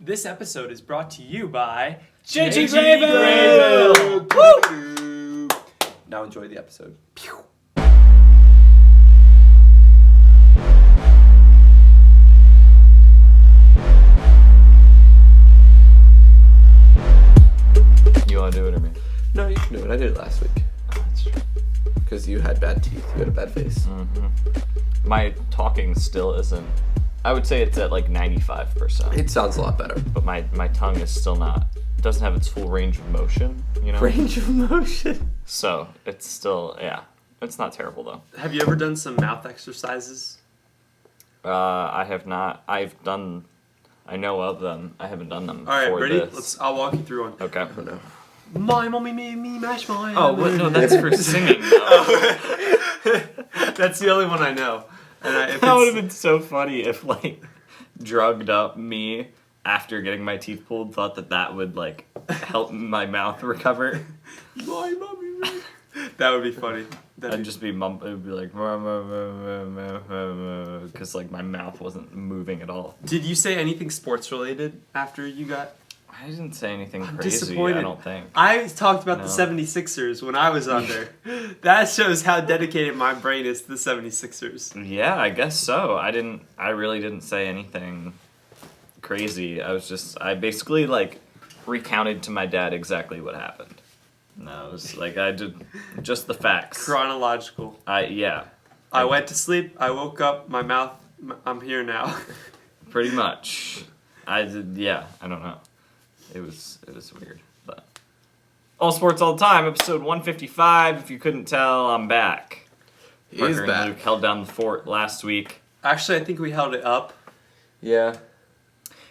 This episode is brought to you by JG Graybill! Woo! Now enjoy the episode. You want to do it or me? No, you can do it. I did it last week. Oh, that's true. Because you had bad teeth. You had a bad face. My talking still isn't. I would say it's at like 95%. It sounds a lot better. But my tongue is still not. It doesn't have its full range of motion, you know? Range of motion. So it's still, yeah. It's not terrible though. Have you ever done some mouth exercises? I have not. I know of them. I haven't done them All right, before ready? this. I'll walk you through one. Okay. Oh no. My mommy made me mash my. Oh, what? No, that's for singing though. That's the only one I know. And That would have been so funny if, like, drugged up me after getting my teeth pulled thought that would, like, help my mouth recover. My mommy. That would be funny. I'd just be it would be like, because, like, my mouth wasn't moving at all. Did you say anything sports related after you got? I didn't say anything I'm crazy, disappointed. I don't think. I talked about No. the 76ers when I was on there. That shows how dedicated my brain is to the 76ers. Yeah, I guess so. I really didn't say anything crazy. I basically, like, recounted to my dad exactly what happened. No, it was like, I did just the facts. Chronological. Yeah. I went to sleep, I woke up, my mouth, I'm here now. Pretty much. I don't know. It was weird, but all sports all the time, episode 155. If you couldn't tell, I'm back. He Parker is and back. Luke held down the fort last week. Actually, I think we held it up. Yeah.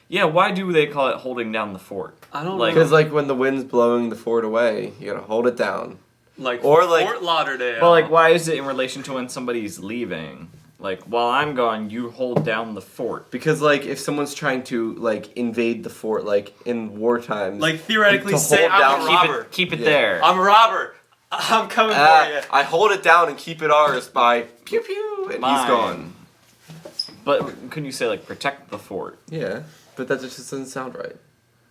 Yeah, why do they call it holding down the fort? I don't Like- know. Because like when the wind's blowing the fort away, you gotta hold it down. Like or like- Fort Lauderdale. Well, like, why is it in relation to when somebody's leaving? Like, while I'm gone, you hold down the fort. Because like if someone's trying to like invade the fort, like in war times, Like theoretically to say hold I'm a down- robber. Keep it Yeah. there. I'm a robber. I'm coming for you. I hold it down and keep it ours by pew pew, and Mine. he's gone. But couldn't you say, like, protect the fort? Yeah, but that just doesn't sound right.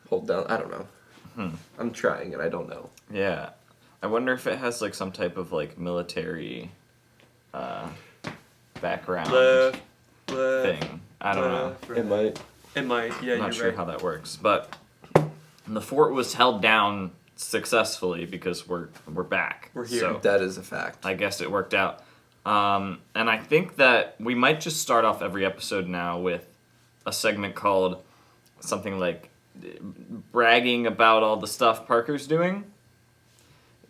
Hold down. I don't know. I'm trying and I don't know. Yeah. I wonder if it has, like, some type of, like, military background thing. I don't know. It might. It might. Yeah, I'm not you're sure right. how that works. But the fort was held down successfully because we're back. We're here. So That is a fact. I guess it worked out. And I think that we might just start off every episode now with a segment called something like bragging about all the stuff Parker's doing.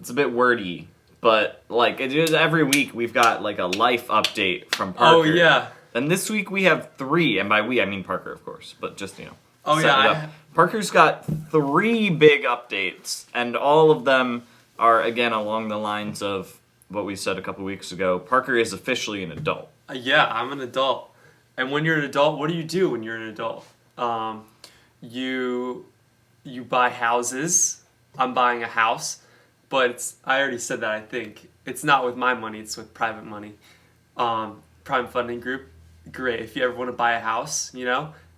It's a bit wordy, but like it is every week we've got like a life update from Parker. Oh yeah. And this week we have 3, and by we I mean Parker, of course, but just, you know. Oh set yeah. it up. Parker's got 3 big updates, and all of them are, again, along the lines of what we said a couple weeks ago. Parker is officially an adult. Yeah, I'm an adult. And when you're an adult, what do you do when you're an adult? You buy houses. I'm buying a house, but I already said that. I think it's not with my money; it's with private money. Prime funding group, great. If you ever want to buy a house,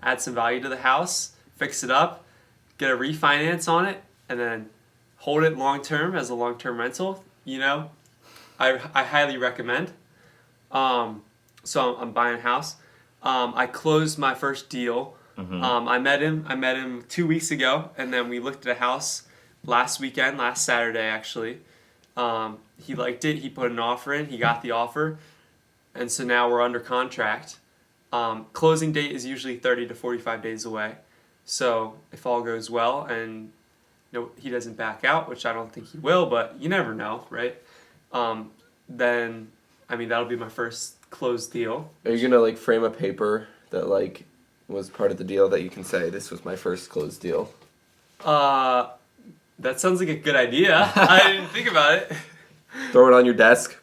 add some value to the house, fix it up, get a refinance on it, and then hold it long term as a long term rental. I highly recommend. So I'm buying a house. I closed my first deal. I met him 2 weeks ago, and then we looked at a house last Saturday actually. He liked it. He put an offer in. He got the offer, and so now we're under contract. Closing date is usually 30 to 45 days away. So if all goes well and he doesn't back out, which I don't think he will, but you never know, right? Then that'll be my first closed deal. Are you gonna like frame a paper that like was part of the deal that you can say this was my first closed deal? That sounds like a good idea. I didn't think about it. Throw it on your desk.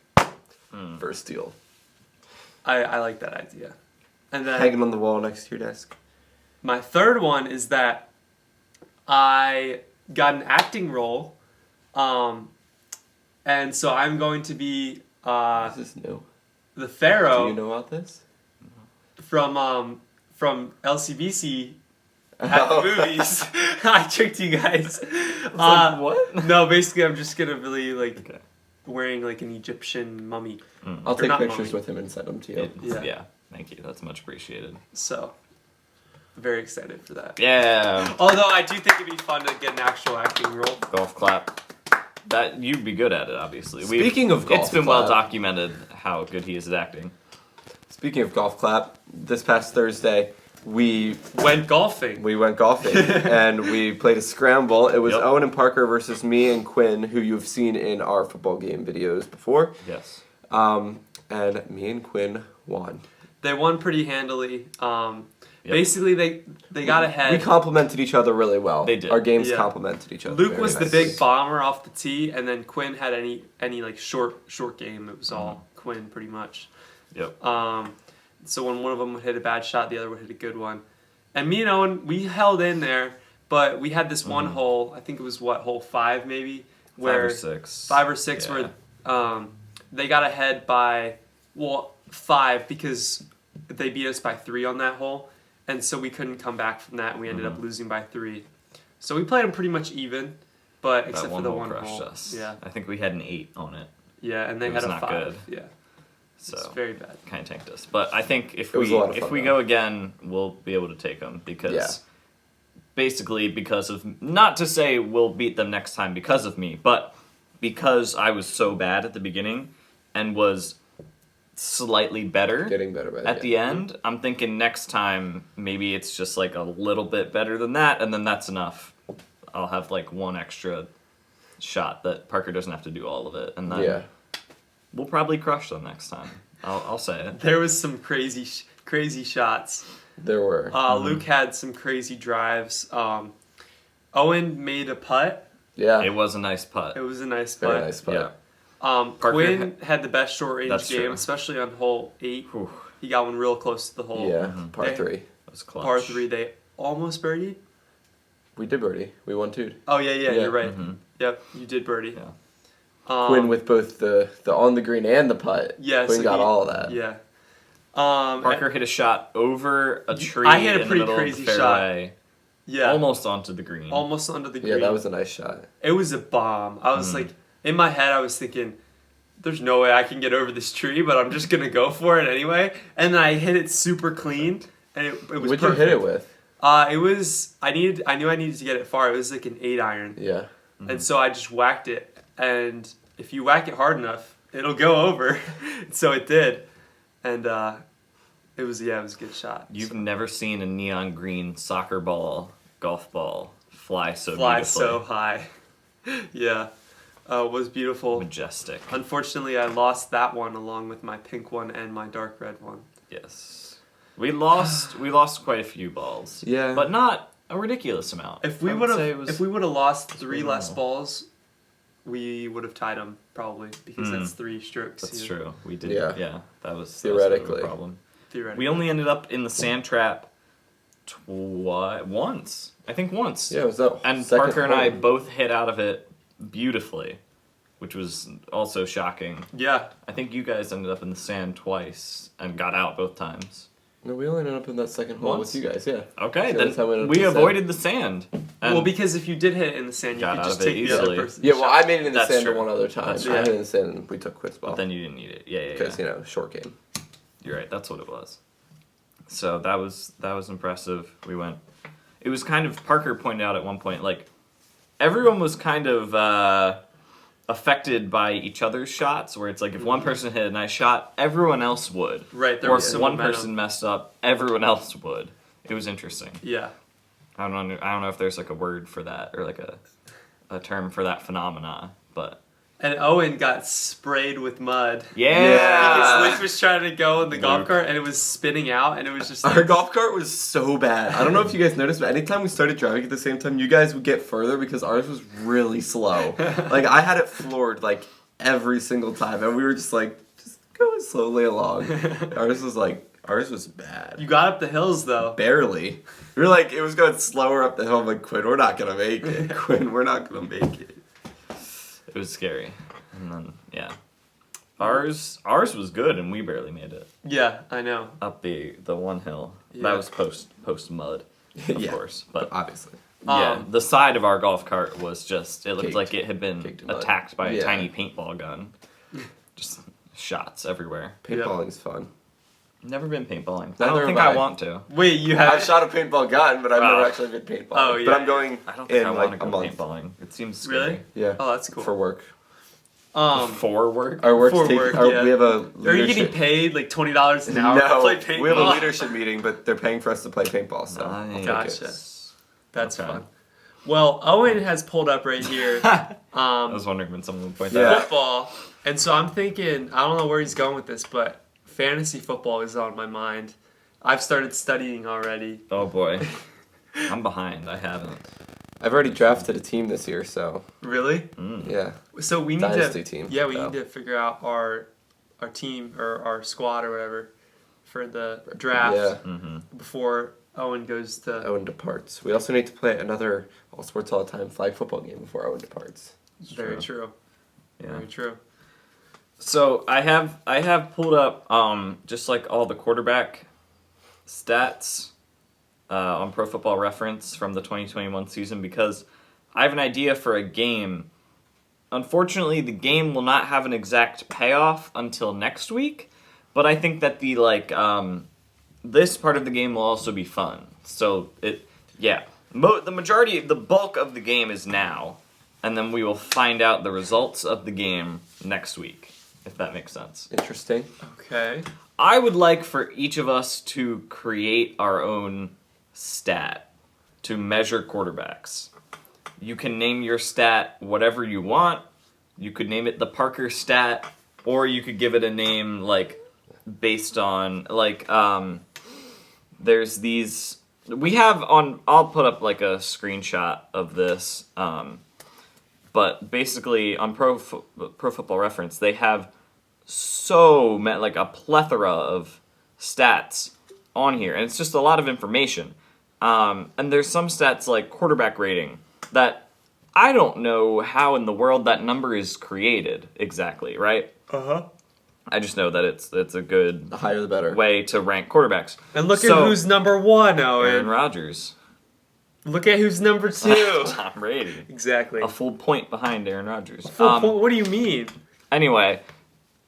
First deal. I like that idea. And then Hang it on the wall next to your desk. my third one is that I got an acting role, and so I'm going to be This is new. the Pharaoh Do you know about this? from LCBC at the movies. I tricked you guys. Like, what? No, basically, I'm just gonna really Okay. wearing like an Egyptian mummy. I'll take not pictures mummy. with him and send them to you. Yeah. Thank you. That's much appreciated. So, very excited for that. Yeah. Although I do think it'd be fun to get an actual acting role. Golf clap. That you'd be good at it, obviously. Speaking of golf it's been well clap. documented how good he is at acting. Speaking of golf clap, this past Thursday we Went golfing. went golfing and we played a scramble. It was Yep. Owen and Parker versus me and Quinn, who you've seen in our football game videos before. Yes. And me and Quinn won. They won pretty handily. Basically, they got ahead. We complimented each other really well. They did. Our games Yeah. complimented each other. Luke very was the nicely. big bomber off the tee, and then Quinn had any like short game. It was all Quinn pretty much. Yep. So when one of them would hit a bad shot, the other would hit a good one. And me and Owen, we held in there, but we had this one hole. I think it was hole 5 maybe, where 5 or 5 or 6 6. Yeah. where they got ahead by 5 because they beat us by 3 on that hole, and so we couldn't come back from that. And we ended up losing by 3. So we played them pretty much even, but That except for one the hole one crushed hole. us. Yeah, I think we had an 8 on it, yeah, and they It had was a not 5. good. Yeah, so it's very bad. kind of tanked us. But I think if It was we a lot of fun, go though. again, we'll be able to take them because Yeah. basically because of, not to say we'll beat them next time because of me, but because I was so bad at the beginning and was slightly better Getting better by at the end, I'm thinking next time maybe it's just like a little bit better than that, and then that's enough. I'll have like one extra shot that Parker doesn't have to do all of it, and then Yeah. we'll probably crush them next time. I'll say it. There was some crazy shots. There were. Luke had some crazy drives. Owen made a putt. Yeah. It was a nice putt. It was a nice Very putt. nice putt. Yeah. Parker Quinn had the best short range That's game, true. especially on hole 8. Whew, He got one real close to the hole. Yeah. Par They- 3. that was clutch. Par 3, they almost birdied. We did birdie. We won 2. Oh yeah, Yeah. you're right. Mhm. Yep, you did birdie. Yeah. Quinn with both the on the green and the putt. Yeah, Quinn so got he- all of that. Yeah. Parker hit a shot over a tree I hit a in pretty the middle crazy of the shot. fairway, Yeah. almost onto the green. Almost under the Yeah, green. that was a nice shot. It was a bomb. I was like, in my head, I was thinking, there's no way I can get over this tree, but I'm just going to go for it anyway. And then I hit it super clean, and it was What'd perfect. you hit it with? It was, I knew I needed to get it far. It was like an 8 iron. Yeah. And so I just whacked it. And if you whack it hard enough, it'll go over. So it did. And it was a good shot. You've never seen a neon green soccer ball, golf ball fly so Fly beautifully. so high. Yeah. It was beautiful. Majestic. Unfortunately, I lost that one along with my pink one and my dark red one. Yes. We lost quite a few balls. Yeah. But not a ridiculous amount. If we I would say it have, was- if we would have lost 3 pretty less normal. balls, we would have tied them probably because that's 3 strokes. That's yeah, true. We did. Yeah. Yeah. That was Theoretically. a problem. Theoretically. We only ended up in the sand trap once. I think once. Yeah, it was that And second Parker and I hole. both hit out of it beautifully, which was also shocking. Yeah. I think you guys ended up in the sand twice and got out both times. No, we only ended up in that second hole Once? with you guys, yeah. Okay, So then that's how we ended up we in the sand. avoided the sand. And Well, because if you did hit it in the sand, you Got could out just of it take the other easily. person's Yeah, well, shot. I made it in the That's sand true. one other time. That's I true. hit it in the sand and we took Quinn's ball. but then you didn't need it. Yeah. Because, short game. You're right. That's what it was. So that was impressive. We went. It was kind of, Parker pointed out at one point, like everyone was kind of affected by each other's shots. Where it's like if one person hit a nice shot, everyone else would. Right, there Or was if some one momentum. person messed up, everyone else would. It was interesting. Yeah. I don't know if there's like a word for that or like a term for that phenomena, but And Owen got sprayed with mud. yeah. Because Luke was trying to go in the golf Luke. cart and it was spinning out and it was just Our like, golf cart was so bad. I don't know if you guys noticed, but anytime we started driving at the same time, you guys would get further because ours was really slow. Like, I had it floored, like, every single time, and we were just, like, just going slowly along. Ours was bad. you got up the hills though. Barely. We were like, it was going slower up the hill. I'm like, Quinn, we're not going to make it. Quinn, we're not going to make it. It was scary. And then yeah. Ours was good and we barely made it Yeah, I know. up the one hill. Yeah. That was post mud. of Yeah. course. But Obviously. yeah, the side of our golf cart was just, it looked Caked. like it had been Caked in mud. attacked by a Yeah. tiny paintball gun. Just shots everywhere. Paintballing's fun. Never been paintballing. I Neither don't think have I I. want to. Wait, you I've have? shot a paintball gun, but I've Oh. never actually been paintballing. Oh, yeah, But I'm yeah. going I don't think in I like want a to go month. paintballing. It seems scary. Really? Yeah. Oh, that's cool. For work. For work? Our work's For taking. work, our, yeah. We have a. Are you getting leadership- paid like $20 an hour to No, play paintball? we have a leadership meeting, but they're paying for us to play paintball. So I'll Nice. take Gotcha. it. That's Okay. fun. Well, Owen has pulled up right here I was wondering when someone would point that Yeah. out. football, and so I'm thinking I don't know where he's going with this, but fantasy football is on my mind. I've started studying already. Oh boy. I'm behind. I haven't. I've already drafted a team this year, so Really? yeah. So we need Dynasty to team, yeah we though. need to figure out our team or our squad or whatever for the draft Yeah. Mm-hmm. before Owen goes to. Owen departs. We also need to play another All Sports All the Time flag football game before Owen departs. Very true. Yeah. Very true. So I have pulled up just like all the quarterback stats on Pro Football Reference from the 2021 season because I have an idea for a game. Unfortunately, the game will not have an exact payoff until next week, but I think that the this part of the game will also be fun. So the majority, the bulk of the game is now, and then we will find out the results of the game next week, if that makes sense. Interesting. Okay. I would like for each of us to create our own stat to measure quarterbacks. You can name your stat whatever you want. You could name it the Parker stat, or you could give it a name like based on there's these we have on. I'll put up like a screenshot of this. But basically on Pro Football Reference they have like a plethora of stats on here, and it's just a lot of information. And there's some stats like quarterback rating that I don't know how in the world that number is created exactly, right? Uh-huh. I just know that it's a good The higher the better. way to rank quarterbacks. And look So, at who's number one, Aaron Owen. Rodgers. Look at who's number two. Tom Brady. Exactly. A full point behind Aaron Rodgers. What do you mean? Anyway,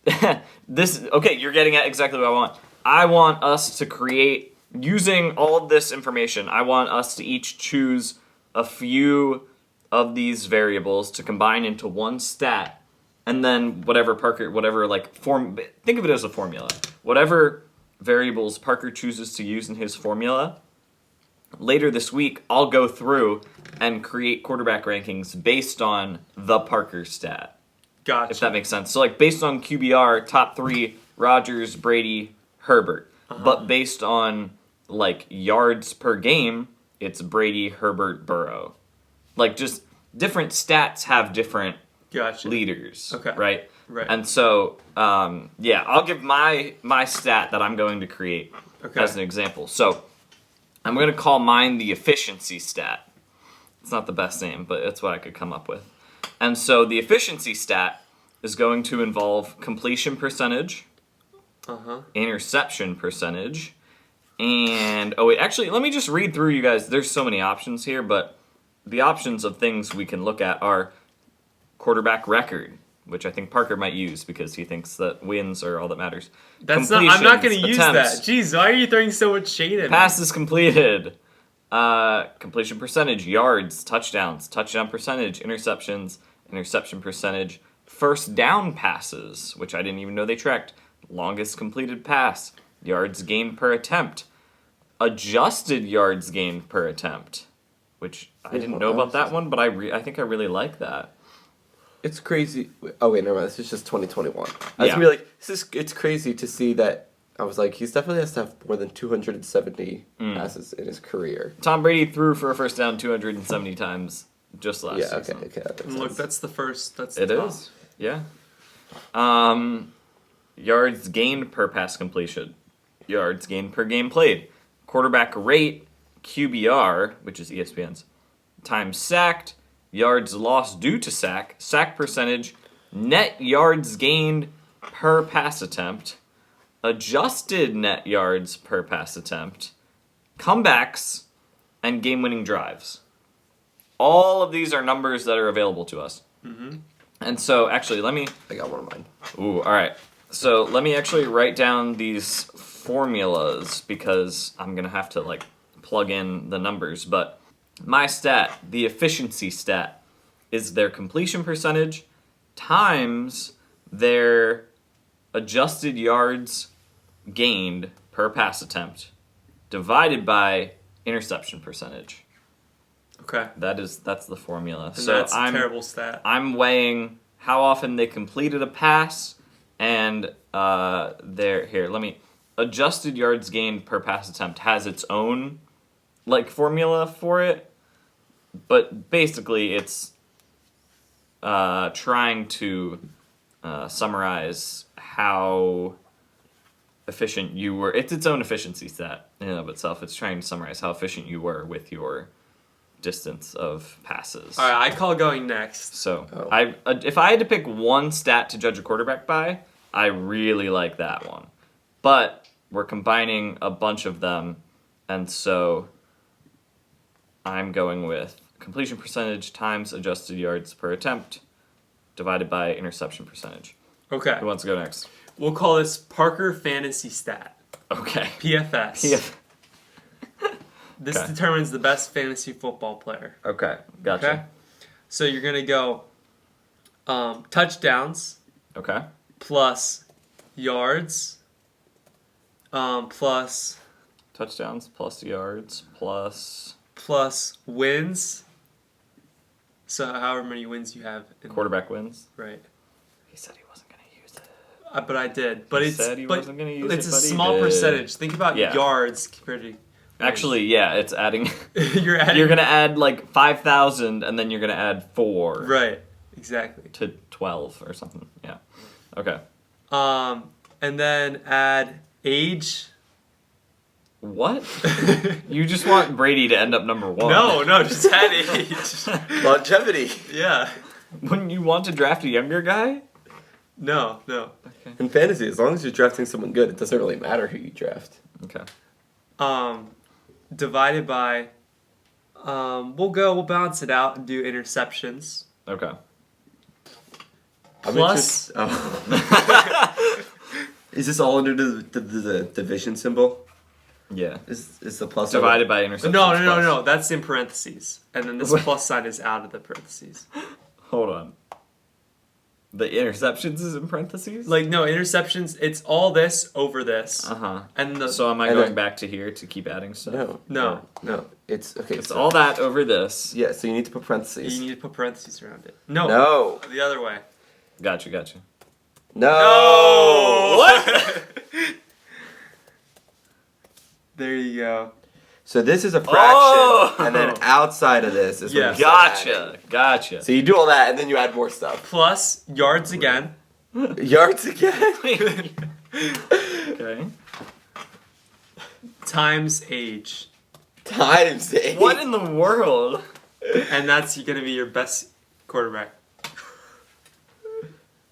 you're getting at exactly what I want. I want us to create, using all of this information, I want us to each choose a few of these variables to combine into one stat, and then think of it as a formula. Whatever variables Parker chooses to use in his formula, later this week, I'll go through and create quarterback rankings based on the Parker stat. Gotcha. If that makes sense. So, based on QBR, top 3, Rodgers, Brady, Herbert. But based on, yards per game, it's Brady, Herbert, Burrow. Just different stats have different Gotcha. leaders. Okay. Right? Right. And so, I'll give my stat that I'm going to create as an example. So, I'm going to call mine the efficiency stat. It's not the best name, but it's what I could come up with. And so the efficiency stat is going to involve completion percentage, interception percentage, and let me just read through you guys. There's so many options here, but the options of things we can look at are quarterback record, which I think Parker might use because he thinks that wins are all that matters. I'm not going to use attempts, that. Jeez, why are you throwing so much shade at me? passes completed, completion percentage, yards, touchdowns, touchdown percentage, interceptions, interception percentage, first down passes, which I didn't even know they tracked, longest completed pass, yards gained per attempt, adjusted yards gained per attempt, which I didn't know about that one, but I think I really like that. It's crazy. Oh wait, never mind. This is just 2021. Yeah. It's crazy to see that. I was like, he's definitely has to have more than 270 passes in his career. Tom Brady threw for a first down 270 times just last season. Okay. That makes And look, sense. that's the first. That's the It top. is, yeah. Yards gained per pass completion, yards gained per game played, quarterback rate, QBR, which is ESPN's, time sacked, yards lost due to sack, sack percentage, net yards gained per pass attempt, adjusted net yards per pass attempt, comebacks, and game-winning drives. All of these are numbers that are available to us. Mm-hmm. And so, actually, I got one of mine. Ooh, all right. So let me actually write down these formulas because I'm going to have to, like, plug in the numbers. But my stat, the efficiency stat, is their completion percentage times their adjusted yards gained per pass attempt divided by interception percentage. Okay. That's the formula. And so that's a terrible stat. I'm weighing how often they completed a pass and adjusted yards gained per pass attempt has its own like formula for it, but basically it's trying to summarize how efficient you were. It's its own efficiency stat in and of itself. It's trying to summarize how efficient you were with your distance of passes. All right, I call going next. So if I had to pick one stat to judge a quarterback by, I really like that one. But we're combining a bunch of them, and so I'm going with completion percentage times adjusted yards per attempt divided by interception percentage. Okay. Who wants to go next? We'll call this Parker Fantasy Stat. Okay. PFS. This Okay. determines the best fantasy football player. Okay. Gotcha. Okay? So you're going to go touchdowns Okay. plus yards plus Touchdowns plus yards plus wins. So however many wins you have. quarterback wins. Right. He said he wasn't going to use it. But I did. But He it's said he but wasn't gonna use it's it, a but he small did. percentage. Think about Yeah. yards compared to wins. Actually, yeah, it's adding. You're adding. You're gonna add like 5,000, and then you're gonna add 4 Right. Exactly. to 12 or something. Yeah. Okay. And then add age. What? You just want Brady to end up number 1? No, just add age. Longevity. Yeah. Wouldn't you want to draft a younger guy? No. In fantasy, as long as you're drafting someone good, it doesn't really matter who you draft. Okay. Divided by. We'll balance it out and do interceptions. Okay. Plus. Is this all under the division symbol? Yeah. Is the plus Divided by interceptions. No. That's in parentheses, and then this plus sign is out of the parentheses. Hold on. The interceptions is in parentheses? Like no interceptions. It's all this over this. Uh-huh. And the So am I and going then- back to here to keep adding stuff? no. It's okay. It's all that over this. Yeah, so you need to put parentheses. You need to put parentheses around it. No. No. The other way. Gotcha. No. What? There you go. So this is a fraction, Oh! and then outside of this is Yes. when you start adding. Gotcha. So you do all that, and then you add more stuff. Plus yards again. Yards again. Okay. Times age. Times 8. What in the world? And that's going to be your best quarterback.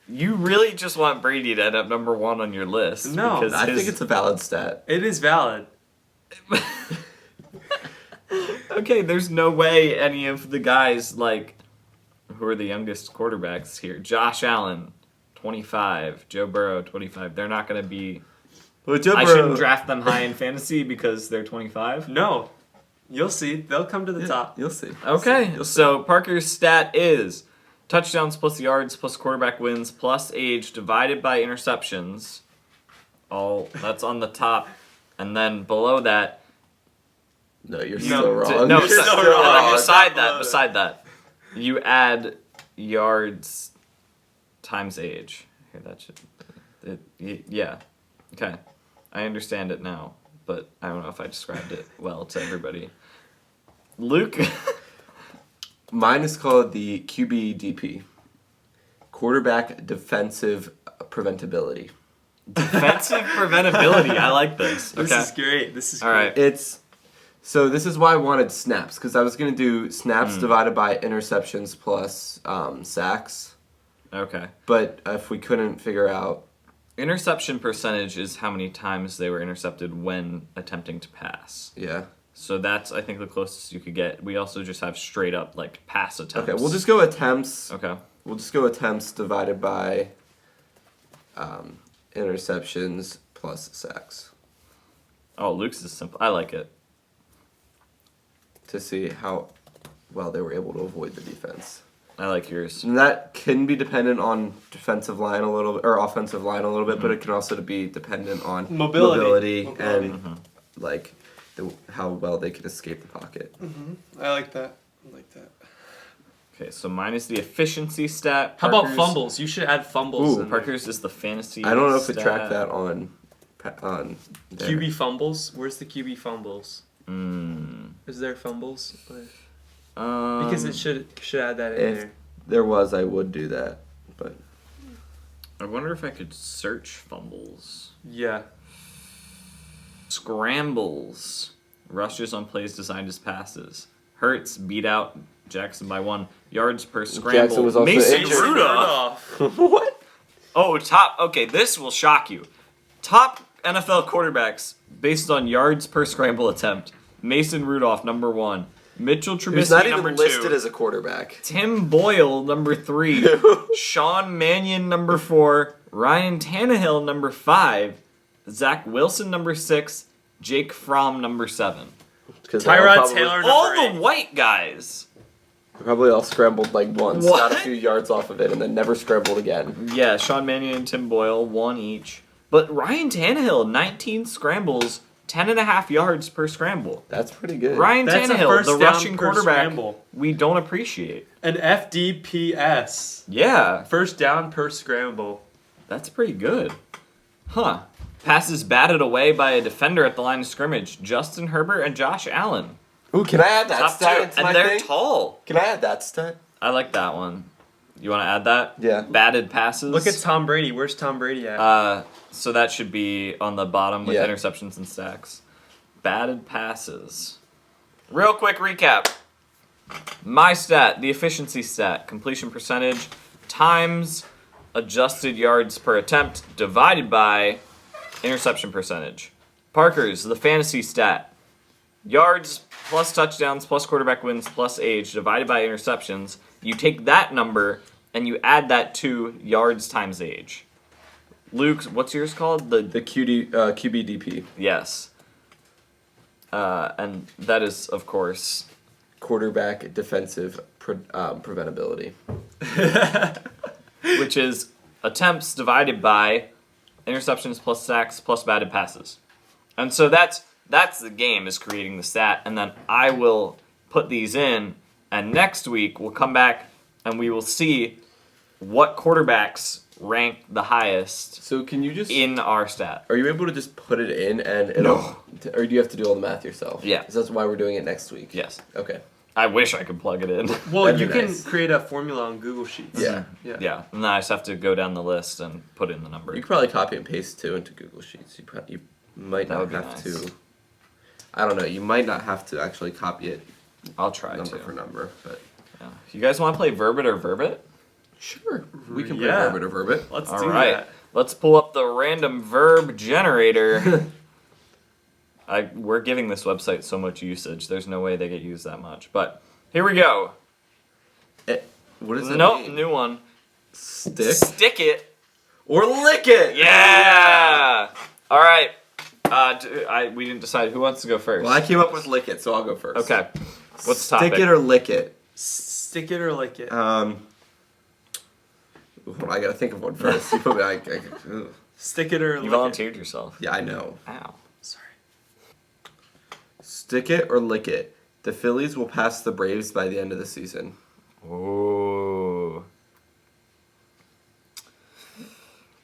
You really just want Brady to end up number 1 on your list. No, because I think it's a valid stat. It is valid. Okay, there's no way any of the guys, like, who are the youngest quarterbacks here? Josh Allen, 25. Joe Burrow, 25. They're not going to be... Well, Joe I Burrow- shouldn't draft them high in fantasy because they're 25? No. You'll see. They'll come to the top. You'll see. Okay, so Parker's stat is touchdowns plus yards plus quarterback wins plus age divided by interceptions. All that's on the top. And then below that... No, you're No, still wrong. No, You're besi- still and then wrong. beside that, you add yards times age. Here, that should... yeah. Okay. I understand it now, but I don't know if I described it well to everybody. Luke? Mine is called the QBDP. Quarterback Defensive Preventability. Defensive preventability. I like this. Okay. This is great. All right. So this is why I wanted snaps, because I was going to do snaps divided by interceptions plus sacks. Okay. But if we couldn't figure out... Interception percentage is how many times they were intercepted when attempting to pass. Yeah. So that's, I think, the closest you could get. We also just have straight up, like, pass attempts. Okay, we'll just go attempts. Okay. We'll just go attempts divided by interceptions plus sacks Oh, Luke's is simple. I like it. to see how well they were able to avoid the defense. I like yours. And that can be dependent on defensive line a little bit, or offensive line a little bit, but it can also be dependent on mobility. And like how well they can escape the pocket. Mm-hmm. I like that. Okay, so mine is the efficiency stat. How about fumbles? You should add fumbles. Ooh, Parker's is the fantasy. I don't know if stat. we track that on there. QB fumbles. Where's the QB fumbles? Mm. Is there fumbles? Because it should add that in If there. there was, I would do that, but I wonder if I could search fumbles. Yeah. Scrambles. Rushes on plays designed as passes. Hurts beat out Jackson by 1 yards per scramble. Jackson was also Mason injured. Rudolph. What? Oh, okay, this will shock you. Top NFL quarterbacks based on yards per scramble attempt. Mason Rudolph, number 1. Mitchell Trubisky, He's not even number listed 2. as a quarterback. Tim Boyle, number 3. Sean Mannion, number 4. Ryan Tannehill, number 5. Zach Wilson, number 6. Jake Fromm, number 7. Tyrod Taylor, All number 8. the white guys. They probably all scrambled like once, What? got a few yards off of it, and then never scrambled again. Yeah, Sean Mannion and Tim Boyle, 1 each. But Ryan Tannehill, 19 scrambles, 10.5 yards per scramble. That's pretty good. Ryan That's a Tannehill, first the down rushing per quarterback scramble. we don't appreciate. An FDPS. Yeah, First down per scramble. that's pretty good. Huh. Passes batted away by a defender at the line of scrimmage. Justin Herbert and Josh Allen. Ooh, can I add that Top stat 2. into And my they're thing? tall. Can I add that stat? I like that one. You want to add that? Yeah. Batted passes. Look at Tom Brady. Where's Tom Brady at? So that should be on the bottom with Yeah. interceptions and sacks. Batted passes. Real quick recap. My stat, the efficiency stat, completion percentage times adjusted yards per attempt divided by interception percentage. Parker's, the fantasy stat, yards plus touchdowns plus quarterback wins plus age divided by interceptions. You take that number and you add that to yards times age. Luke's, what's yours called? The QBDP. Yes. And that is, of course, Quarterback defensive preventability. which is attempts divided by interceptions plus sacks plus batted passes. And so that's the game, is creating the stat, and then I will put these in, and next week we'll come back and we will see what quarterbacks rank the highest So can you just... in our stat. Are you able to just put it in and it'll... Or do you have to do all the math yourself? Yeah. 'Cause that's why we're doing it next week. Yes. Okay. I wish I could plug it in. Well, That'd you be can nice. create a formula on Google Sheets. Yeah. Yeah, and then I just have to go down the list and put in the number. You could probably copy and paste too into Google Sheets. You might That not would be have nice. to. I don't know. You might not have to actually copy it I'll try number to. for number, but Yeah. You guys want to play Verb It or Verb It? sure, we can play Yeah. verb it or verb it. Let's All do right. that. Let's pull up the random verb generator. We're giving this website so much usage. There's no way they get used that much. But here we go. What does that Nope, mean? new one. Stick Stick it. or lick it. Yeah. All right. We didn't decide who wants to go first. Well, I came up with lick it, so I'll go first. Okay. What's the topic? Stick it or lick it. Stick it or lick it. I gotta think of one first. You put me. Ugh. Stick it or lick You it. volunteered yourself. Yeah, I know. Ow. Sorry. Stick it or lick it. The Phillies will pass the Braves by the end of the season. Ooh.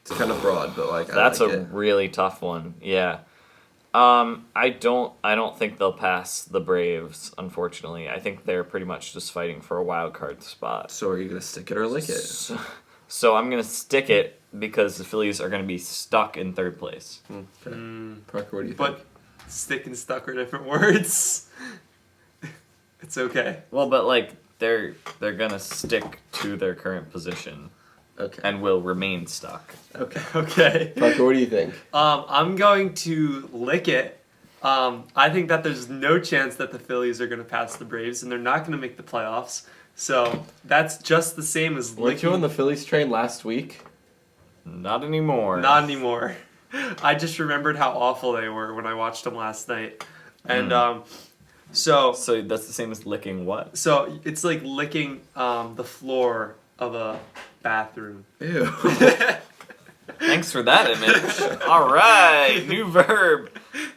It's kind of broad, but like That's I like a it. really tough one. Yeah. I don't think they'll pass the Braves, unfortunately. I think they're pretty much just fighting for a wild card spot. So are you gonna stick it or lick it? So I'm going to stick it because the Phillies are going to be stuck in third place. Okay. Parker, what do you think? But stick and stuck are different words. It's okay. Well, but like they're going to stick to their current position Okay. and will remain stuck. Okay. Okay. Parker, what do you think? I'm going to lick it I think that there's no chance that the Phillies are going to pass the Braves, and they're not going to make the playoffs. So that's just the same as Weren't you on the Phillies train last week? Not anymore. Not anymore. I just remembered how awful they were when I watched them last night. And so that's the same as licking what? So it's like licking the floor of a bathroom. Ew. Thanks for that image. All right, new verb.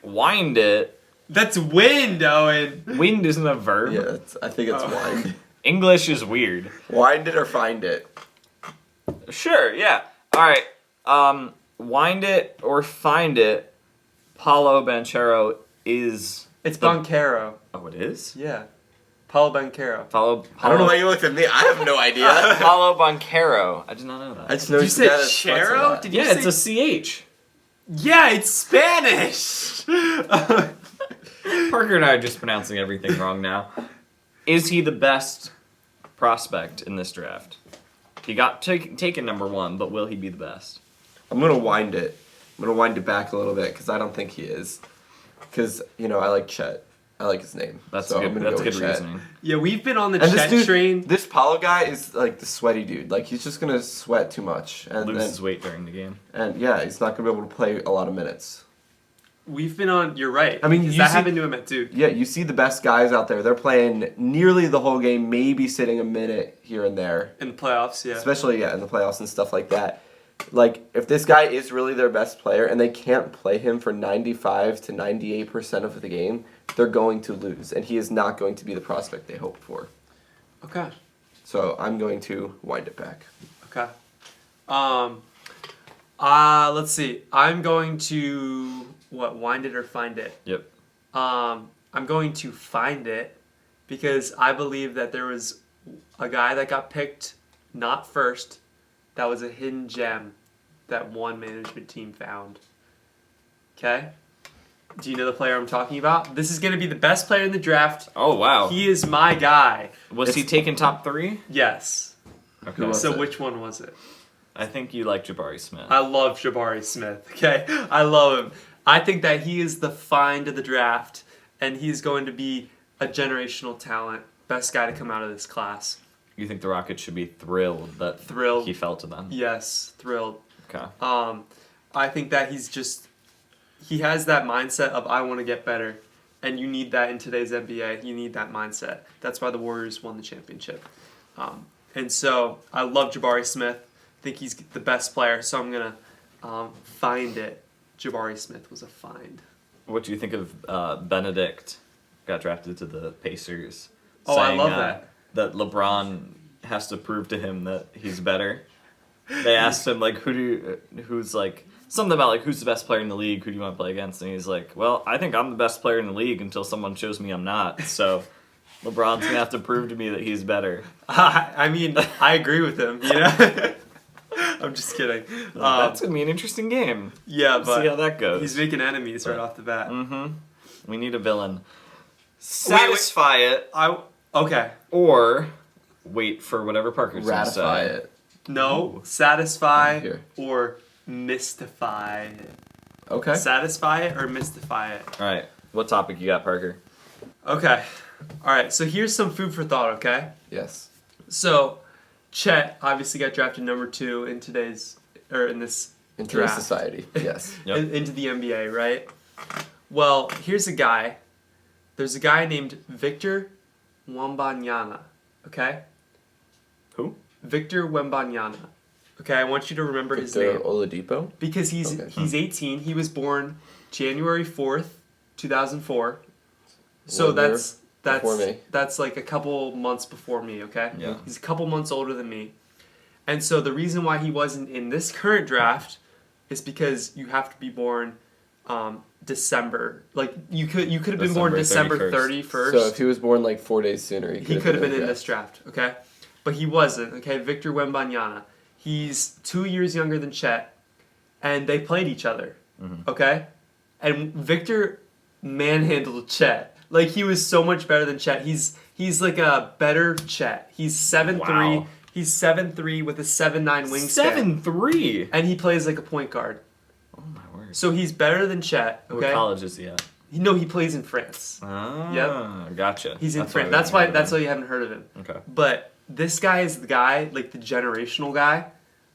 Wind it. That's wind, Owen. Wind isn't a verb. Yeah, I think it's wind. English is weird. Wind it or find it. Sure, yeah. All right. Wind it or find it. Paulo Banchero is. It's Banchero. Oh, it is? Yeah. Paulo Banchero. I don't know why you looked at me. I have no idea. Paulo Banchero. I did not know that. I just know Did you say got a Chero? sponsor Did you Yeah, say... it's a CH. Yeah, it's Spanish. Parker and I are just pronouncing everything wrong now. Is he the best prospect in this draft? He got taken number 1, but will he be the best? I'm going to wind it. I'm going to wind it back a little bit because I don't think he is. Because, I like Chet. I like his name. That's so I'm good. gonna That's go good with Chet. reasoning. Yeah, we've been on the And Chet train. This Paulo guy is like the sweaty dude. Like he's just gonna sweat too much and Loses weight during the game. And yeah, he's not gonna be able to play a lot of minutes. We've been on. You're right. I mean, because you that see- happened to him at Duke. Yeah, you see the best guys out there. They're playing nearly the whole game, maybe sitting a minute here and there. In the playoffs, yeah. Especially in the playoffs and stuff like that. Like if this guy is really their best player and they can't play him for 95 to 98% of the game, they're going to lose, and he is not going to be the prospect they hoped for. Okay. So I'm going to wind it back. Okay. Let's see. I'm going to wind it or find it. Yep. I'm going to find it because I believe that there was a guy that got picked not first. That was a hidden gem that one management team found. Okay? Do you know the player I'm talking about? This is going to be the best player in the draft. Oh, wow. He is my guy. Was he taken top 3? Yes. Okay. was So it? which one was it? I think you like Jabari Smith. I love Jabari Smith, okay? I love him. I think that he is the find of the draft, and he's going to be a generational talent. Best guy to come out of this class. You think the Rockets should be thrilled that Thrilled. he fell to them? Yes, thrilled. Okay. I think that he has that mindset of I want to get better, and you need that in today's NBA. You need that mindset. That's why the Warriors won the championship. And so I love Jabari Smith. I think he's the best player, so I'm going to find it. Jabari Smith was a find. What do you think of Benedict? Got drafted to the Pacers. Oh, I saying, love that. That LeBron has to prove to him that he's better. They asked him like, who's like something about like who's the best player in the league? Who do you want to play against? And he's like, well, I think I'm the best player in the league until someone shows me I'm not. So LeBron's gonna have to prove to me that he's better. I mean, I agree with him. You know, I'm just kidding. That's gonna be an interesting game. Yeah, We'll but see how that goes. he's making enemies right off the bat. Mm-hmm. We need a villain. Satisfy it Okay. or wait for whatever Parker's gonna say. Ratify it. No, Ooh. satisfy Here. or mystify it. Okay. Satisfy it or mystify it. All right, what topic you got, Parker? Okay. All right. So here's some food for thought. Okay. Yes. So, Chet obviously got drafted number 2 in this Into draft. society. Yes. Yep. Into the NBA, right? Well, here's a guy. There's a guy named Victor Wembanyama. Okay. Who? Victor Wembanyama. Okay, I want you to remember his Victor name Oladipo. because he's Okay. he's 18. He was born January 4th, 2004. So 1 year that's before me. that's like a couple months before me, okay? Yeah. He's a couple months older than me. And so the reason why he wasn't in this current draft is because you have to be born December. Like you could have been born December 31st. So if he was born like 4 days sooner, He could have been in this draft, okay? But he wasn't, okay? Victor Wembanyama. He's 2 years younger than Chet, and they played each other, okay? And Victor manhandled Chet. Like, he was so much better than Chet. He's like a better Chet. He's 7'3". Wow. He's 7'3" with a 7'9" wingspan. 7'3". And he plays like a point guard. Oh my word. So he's better than Chet, okay? What college is he at? No, he plays in France. Gotcha. He's in That's France. That's why you haven't heard of him. Okay. But this guy is the guy, like the generational guy.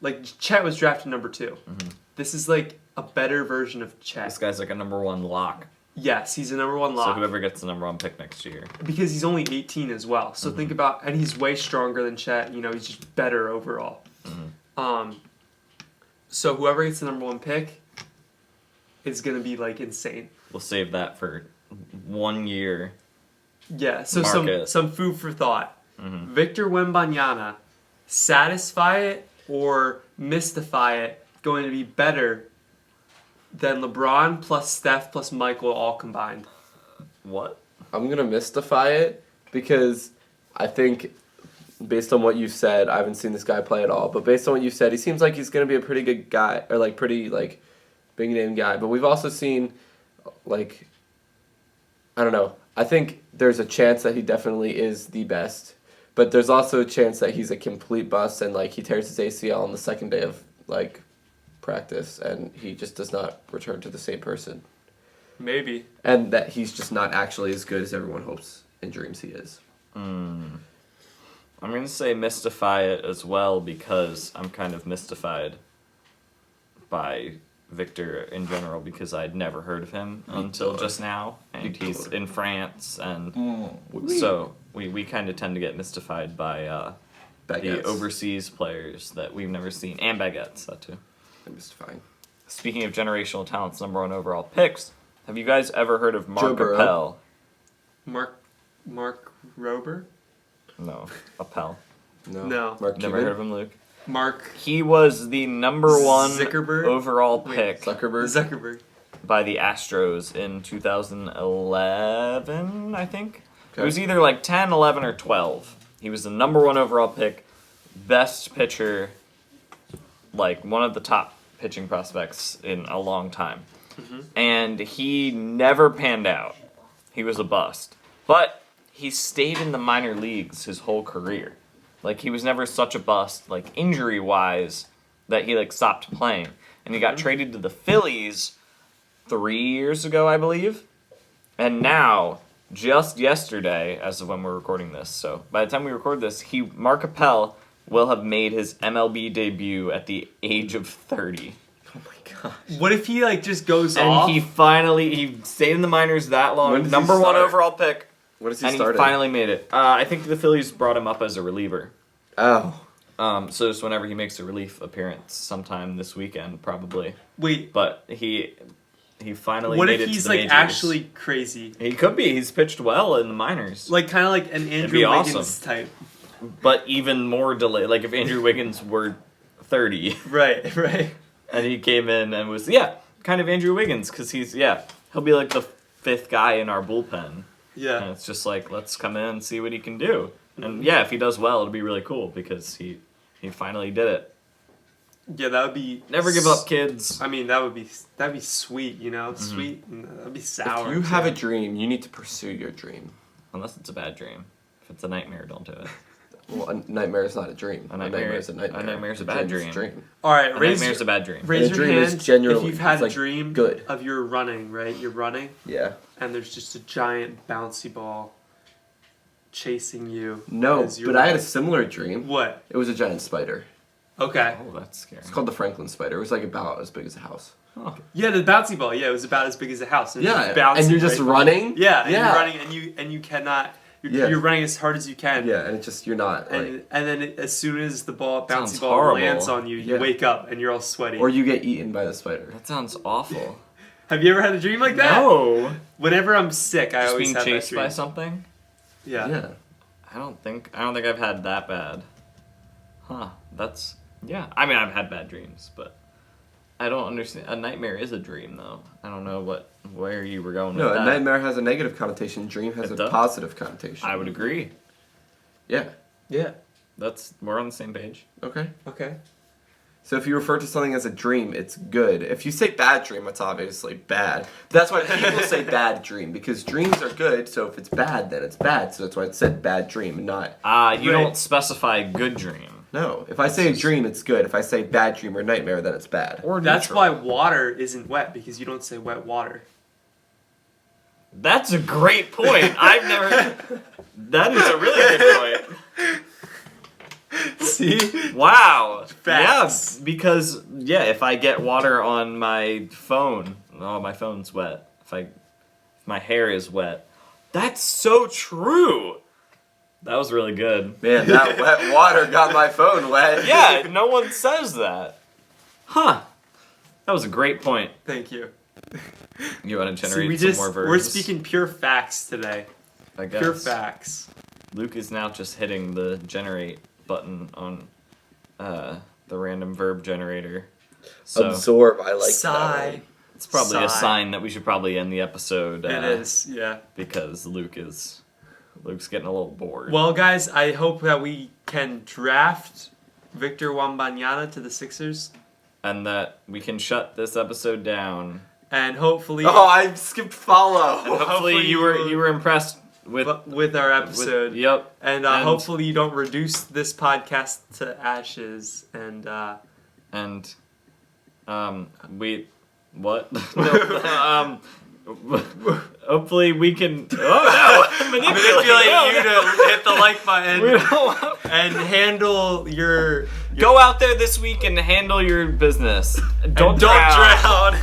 Like Chet was drafted number 2. Mm-hmm. This is like a better version of Chet. This guy's like a number 1 lock. Yes, he's a number 1 lock. So whoever gets the number 1 pick next year. Because he's only 18 as well. So think about, and he's way stronger than Chet. You know, he's just better overall. So whoever gets the number 1 pick is gonna be like insane. We'll save that for 1 year. Yeah. So Market. some food for thought. Victor Wembanyama, satisfy it or mystify it, going to be better than LeBron plus Steph plus Michael all combined. What? I'm going to mystify it because I think, based on what you've said, I haven't seen this guy play at all, but based on what you've said, he seems like he's going to be a pretty good guy, or like pretty like big name guy. But we've also seen, like, I don't know. I think there's a chance that he definitely is the best, but there's also a chance that he's a complete bust and like he tears his ACL on the second day of like practice and he just does not return to the same person. Maybe. And that he's just not actually as good as everyone hopes and dreams he is. I'm going to say mystify it as well because I'm kind of mystified by Victor in general because I'd never heard of him until just now. And he's in France, and so we kind of tend to get mystified by the overseas players that we've never seen, and baguettes, that too. Mystifying. Speaking of generational talents, number 1 overall picks, have you guys ever heard of Mark Appel? Mark Rober? No, Appel. No. Mark Never heard of him, Luke? Mark He was the number 1 Zuckerberg? overall Wait, pick Zuckerberg. by the Astros in 2011, I think. Okay. It was either like 10, 11, or 12. He was the number 1 overall pick, best pitcher, like one of the top pitching prospects in a long time. And he never panned out. He was a bust. But he stayed in the minor leagues his whole career. Like, he was never such a bust, like, injury-wise, that he, like, stopped playing. And he got traded to the Phillies 3 years ago, I believe. And now, just yesterday, as of when we're recording this, so by the time we record this, Mark Appel will have made his MLB debut at the age of 30. Oh my gosh. What if he like just goes off? And he stayed in the minors that long, When does he number 1 start? overall pick. What is he And starting? he finally made it. I think the Phillies brought him up as a reliever. Oh. So just whenever he makes a relief appearance sometime this weekend, probably. Wait. But he finally What made if it to he's the like majors. actually crazy? He could be. He's pitched well in the minors. Like kind of like an Andrew be Wiggins awesome. type. But even more delayed. Like if Andrew Wiggins were 30 Right. and he came in and was, kind of Andrew Wiggins because he'll be like the 5th guy in our bullpen. And Yeah. it's just like, let's come in and see what he can do. And if he does well, it'll be really cool because he finally did it. Yeah, that would be. Never give up, kids. I mean, that'd be sweet, you know, sweet. And that'd be sour. If you have a dream, you need to pursue your dream. Unless it's a bad dream. If it's a nightmare, don't do it. Well, a nightmare is not a dream. A nightmare is a nightmare. A nightmare's a A bad dream is dream. a dream. All right, A raise nightmare's a bad dream. raise A your dream is hand generally- if you've had it's a like dream good. of you're running, right? You're running, Yeah. and there's just a giant bouncy ball chasing you. No, as you're but I had a running. similar dream. What? It was a giant spider. Okay. Oh, that's scary. It's called the Franklin spider. It was like about as big as a house. Oh. Yeah, the bouncy ball. Yeah, it was about as big as a house. And it was Yeah, just bouncing and you're just right- running. Yeah, and Yeah. you're running, and you cannot. Yeah. You're running as hard as you can. Yeah, and it's just you're not like, And then as soon as the bouncy Sounds ball horrible. lands on you, you Yeah. wake up and you're all sweaty. or you get eaten by the spider. That sounds awful. Have you ever had a dream like that? No. Whenever I'm sick, I Just always being have chased that dream. by something? Yeah. Yeah. I don't think I've had that bad. Huh. That's I mean I've had bad dreams, but I don't understand. A nightmare is a dream though. I don't know where you were going No, with a that. nightmare has a negative connotation. Dream has It a does? positive connotation. I would agree. Yeah. Yeah. We're on the same page. Okay. Okay. So if you refer to something as a dream, it's good. If you say bad dream, it's obviously bad. That's why people say bad dream, because dreams are good, so if it's bad, then it's bad. So that's why it said bad dream, and not... You Right. don't specify good dream. No. If I say a dream, it's good. If I say bad dream or nightmare, then it's bad. Or That's neutral. why water isn't wet, because you don't say wet water. That's a great point. I've never. That is a really good point. See? Wow. Facts. Yeah, because if I get water on my phone, my phone's wet. If my hair is wet, that's so true. That was really good. Man, that wet water got my phone wet. Yeah, no one says that. Huh. That was a great point. Thank you. You want to See, generate some more verbs? we're speaking pure facts today. I guess. Pure facts. Luke is now just hitting the generate button on the random verb generator. So Absorb, I like Sigh. that one. it's probably a Sigh. sign that we should probably end the episode. It is, yeah. Because Luke's getting a little bored. Well, guys, I hope that we can draft Victor Wembanyama to the Sixers. And that we can shut this episode down. And hopefully... Oh, I skipped follow. And hopefully you were impressed with our episode. Yep. And hopefully you don't reduce this podcast to ashes. And we what? No, hopefully we can. Oh no! manipulate you to hit the like button We don't- and handle your Go out there this week and handle your business. Don't drown. drown.